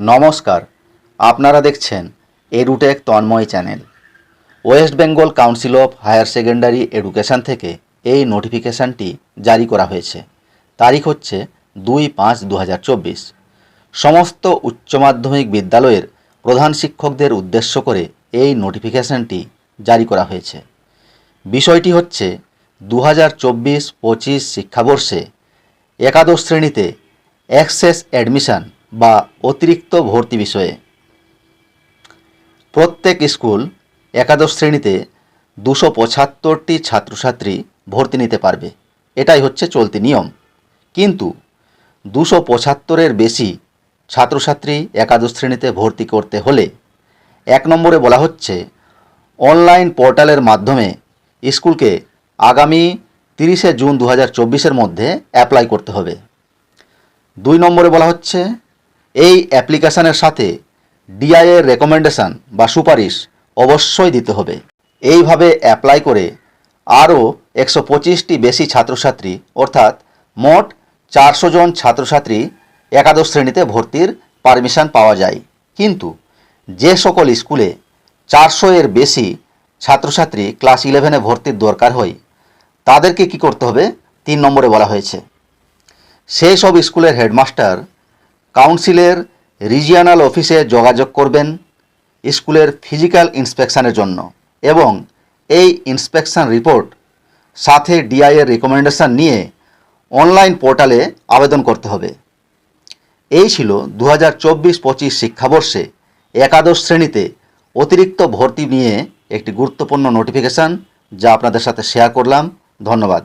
নমস্কার, আপনারা দেখছেন Edutech Tanmoy channel. West Bengal council of higher secondary education থেকে এই নোটিফিকেশানটি জারি করা হয়েছে। তারিখ হচ্ছে 2/5/2024। সমস্ত উচ্চ মাধ্যমিক বিদ্যালয়ের প্রধান শিক্ষকদের উদ্দেশ্য করে এই নোটিফিকেশানটি জারি করা হয়েছে। বিষয়টি হচ্ছে 2024-25 শিক্ষাবর্ষে একাদশ শ্রেণীতে অ্যাক্সেস অ্যাডমিশন বা অতিরিক্ত ভর্তি বিষয়ে প্রত্যেক স্কুল একাদশ শ্রেণীতে 275টি ছাত্রছাত্রী ভর্তি নিতে পারবে। এটাই হচ্ছে চলতি নিয়ম। কিন্তু 275-এর বেশি ছাত্রছাত্রী একাদশ শ্রেণীতে ভর্তি করতে হলে 1 নম্বরে বলা হচ্ছে অনলাইন পোর্টালের মাধ্যমে স্কুলকে আগামী 30শে জুন 2024-এর মধ্যে অ্যাপ্লাই করতে হবে। 2 নম্বরে বলা হচ্ছে এই অ্যাপ্লিকেশানের সাথে ডিআইয়ের রেকমেন্ডেশন বা সুপারিশ অবশ্যই দিতে হবে। এইভাবে অ্যাপ্লাই করে আরও 125টি বেশি ছাত্রছাত্রী অর্থাৎ মোট 400 জন ছাত্রছাত্রী একাদশ শ্রেণীতে ভর্তির পারমিশন পাওয়া যায়। কিন্তু যে সকল স্কুলে 400-এর বেশি ছাত্রছাত্রী ক্লাস 11-এ ভর্তির দরকার হয় তাদেরকে কি করতে হবে 3 নম্বরে বলা হয়েছে সেই সব স্কুলের হেডমাস্টার কাউন্সিলের রিজিয়নাল অফিসে যোগাযোগ করবেন স্কুলের ফিজিক্যাল ইন্সপেকশনের জন্য এবং এই ইন্সপেকশন রিপোর্ট সাথে ডিআইয়ের রেকমেন্ডেশন নিয়ে অনলাইন পোর্টালে আবেদন করতে হবে। এই ছিল 2024-25 শিক্ষাবর্ষে একাদশ শ্রেণীতে অতিরিক্ত ভর্তি নিয়ে একটি গুরুত্বপূর্ণ নোটিফিকেশান যা আপনাদের সাথে শেয়ার করলাম। ধন্যবাদ।